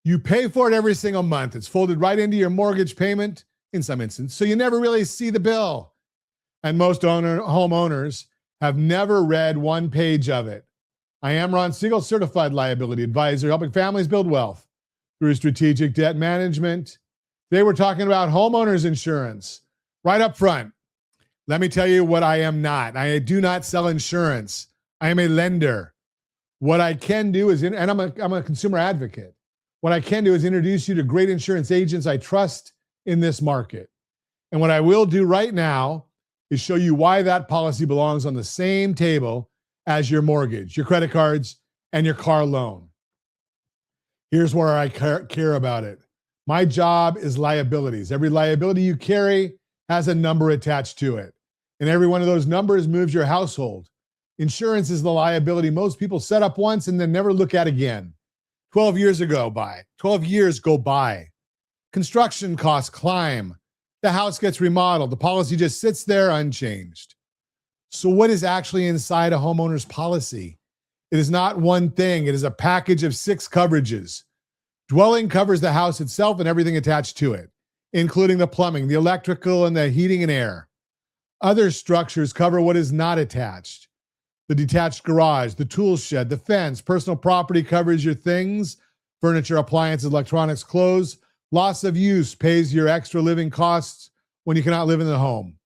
You pay for it every single month. It's folded right into your mortgage payment in some instances, so you never really see the bill. And most homeowners have never read one page of it. I am Ron Siegel, certified liability advisor, helping families build wealth through strategic debt management. Today we're talking about homeowners insurance. Right up front, let me tell you what I am not. I do not sell insurance. I am a lender. What I can do is, and I'm a consumer advocate. What I can do is introduce you to great insurance agents I trust in this market. And what I will do right now is show you why that policy belongs on the same table as your mortgage, your credit cards, and your car loan. Here's where I care about it. My job is liabilities. Every liability you carry has a number attached to it. And every one of those numbers moves your household. Insurance is the liability most people set up once and then never look at again. 12 years go by. Construction costs climb. The house gets remodeled. The policy just sits there unchanged. So what is actually inside a homeowner's policy? It is not one thing. It is a package of 6 coverages. Dwelling covers the house itself and everything attached to it, including the plumbing, the electrical, and the heating and air. Other structures cover what is not attached. The detached garage, the tool shed, the fence. Personal property covers your things, furniture, appliances, electronics, clothes. Loss of use pays your extra living costs when you cannot live in the home.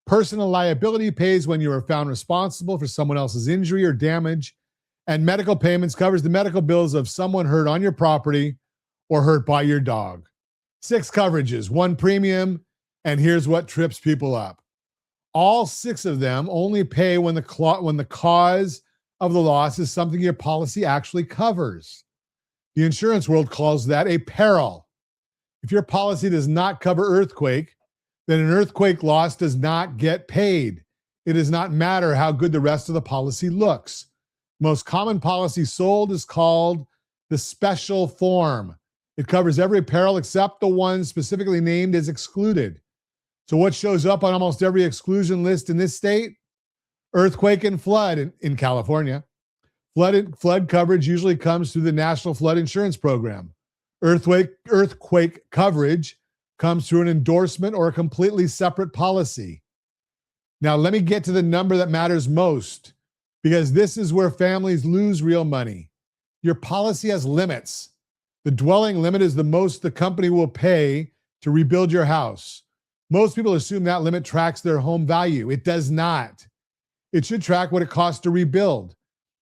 Personal liability pays when you are found responsible for someone else's injury or damage. And medical payments covers the medical bills of someone hurt on your property or hurt by your dog. 6 coverages, 1 premium, and here's what trips people up. All 6 of them only pay when the cause of the loss is something your policy actually covers. The insurance world calls that a peril. If your policy does not cover earthquake, then an earthquake loss does not get paid. It does not matter how good the rest of the policy looks. Most common policy sold is called the special form. It covers every peril except the one specifically named as excluded. So what shows up on almost every exclusion list in this state? Earthquake and flood in California. Flood coverage usually comes through the National Flood Insurance Program. Earthquake coverage comes through an endorsement or a completely separate policy. Now, let me get to the number that matters most, because this is where families lose real money. Your policy has limits. The dwelling limit is the most the company will pay to rebuild your house. Most people assume that limit tracks their home value. It does not. It should track what it costs to rebuild.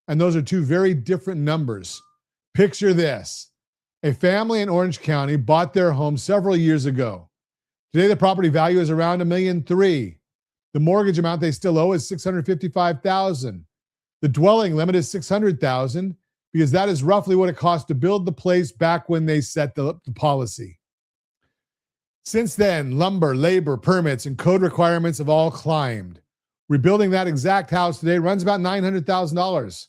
And those are 2 very different numbers. Picture this. A family in Orange County bought their home several years ago. Today, the property value is around $1.3 million. The mortgage amount they still owe is $655,000. The dwelling limit is $600,000 because that is roughly what it cost to build the place back when they set the policy. Since then, lumber, labor, permits, and code requirements have all climbed. Rebuilding that exact house today runs about $900,000.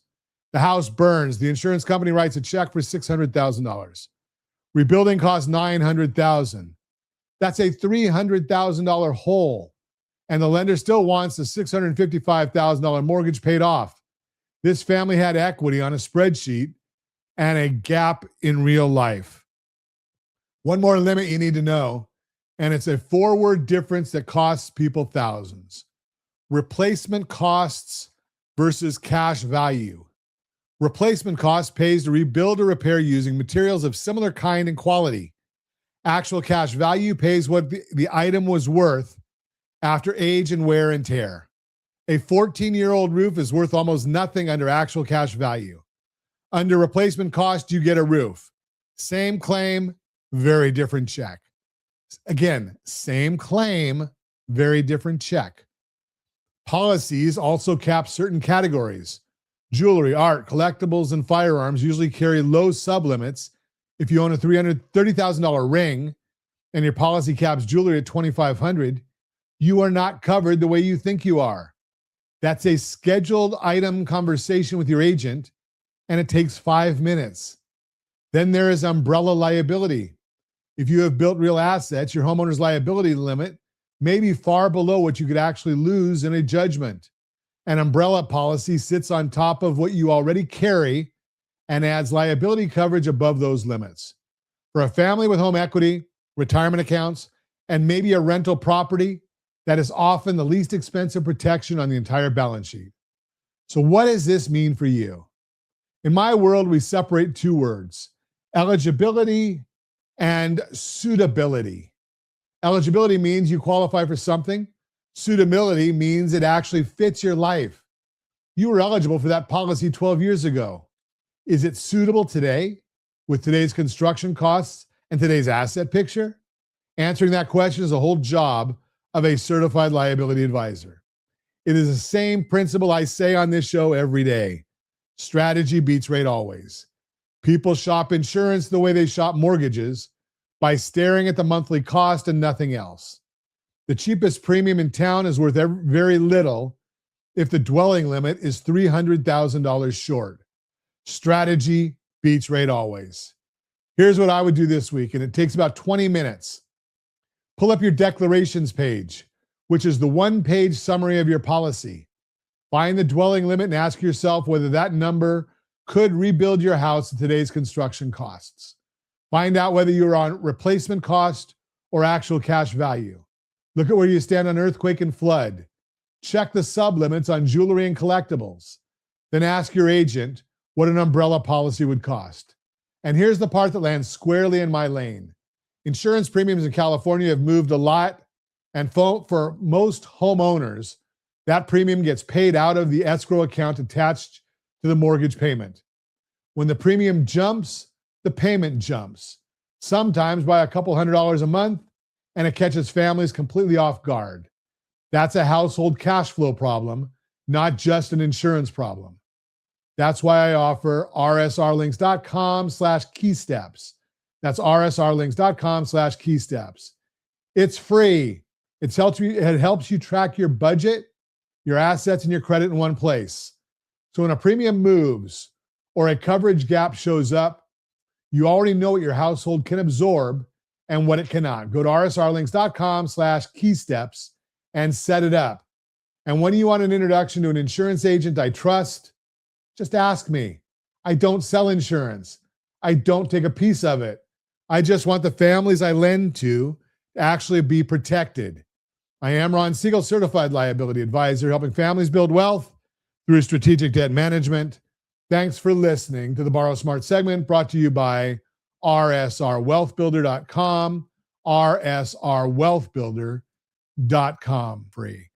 The house burns. The insurance company writes a check for $600,000. Rebuilding costs $900,000. That's a $300,000 hole. And the lender still wants the $655,000 mortgage paid off. This family had equity on a spreadsheet and a gap in real life. One more limit you need to know, and it's a forward difference that costs people thousands. Replacement costs versus cash value. Replacement cost pays to rebuild or repair using materials of similar kind and quality. Actual cash value pays what the item was worth after age and wear and tear. A 14-year-old roof is worth almost nothing under actual cash value. Under replacement cost, you get a roof. Same claim, very different check. Again, same claim, very different check. Policies also cap certain categories. Jewelry, art, collectibles, and firearms usually carry low sublimits. If you own a $330,000 ring and your policy caps jewelry at $2,500, you are not covered the way you think you are. That's a scheduled item conversation with your agent, and it takes 5 minutes. Then there is umbrella liability. If you have built real assets, your homeowner's liability limit may be far below what you could actually lose in a judgment. An umbrella policy sits on top of what you already carry and adds liability coverage above those limits. For a family with home equity, retirement accounts, and maybe a rental property, that is often the least expensive protection on the entire balance sheet. So what does this mean for you? In my world, we separate two words: eligibility and suitability. Eligibility means you qualify for something. Suitability means it actually fits your life. You were eligible for that policy 12 years ago. Is it suitable today with today's construction costs and today's asset picture? Answering that question is the whole job of a certified liability advisor. It is the same principle I say on this show every day. Strategy beats rate always. People shop insurance the way they shop mortgages, by staring at the monthly cost and nothing else. The cheapest premium in town is worth very little if the dwelling limit is $300,000 short. Strategy beats rate always. Here's what I would do this week, and it takes about 20 minutes. Pull up your declarations page, which is the one-page summary of your policy. Find the dwelling limit and ask yourself whether that number could rebuild your house at today's construction costs. Find out whether you're on replacement cost or actual cash value. Look at where you stand on earthquake and flood. Check the sublimits on jewelry and collectibles. Then ask your agent what an umbrella policy would cost. And here's the part that lands squarely in my lane. Insurance premiums in California have moved a lot, and for most homeowners, that premium gets paid out of the escrow account attached to the mortgage payment. When the premium jumps, the payment jumps, sometimes by a couple $100s a month, and it catches families completely off guard. That's a household cash flow problem, not just an insurance problem. That's why I offer rsrlinks.com/keysteps. That's rsrlinks.com/keysteps. It's free. It helps you track your budget, your assets, and your credit in one place. So when a premium moves or a coverage gap shows up, you already know what your household can absorb and what it cannot. Go to rsrlinks.com/keysteps and set it up. And when you want an introduction to an insurance agent I trust, just ask me. I don't sell insurance. I don't take a piece of it. I just want the families I lend to actually be protected. I am Ron Siegel, certified liability advisor, helping families build wealth through strategic debt management. Thanks for listening to the Borrow Smart segment, brought to you by rsrwealthbuilder.com, rsrwealthbuilder.com. Free.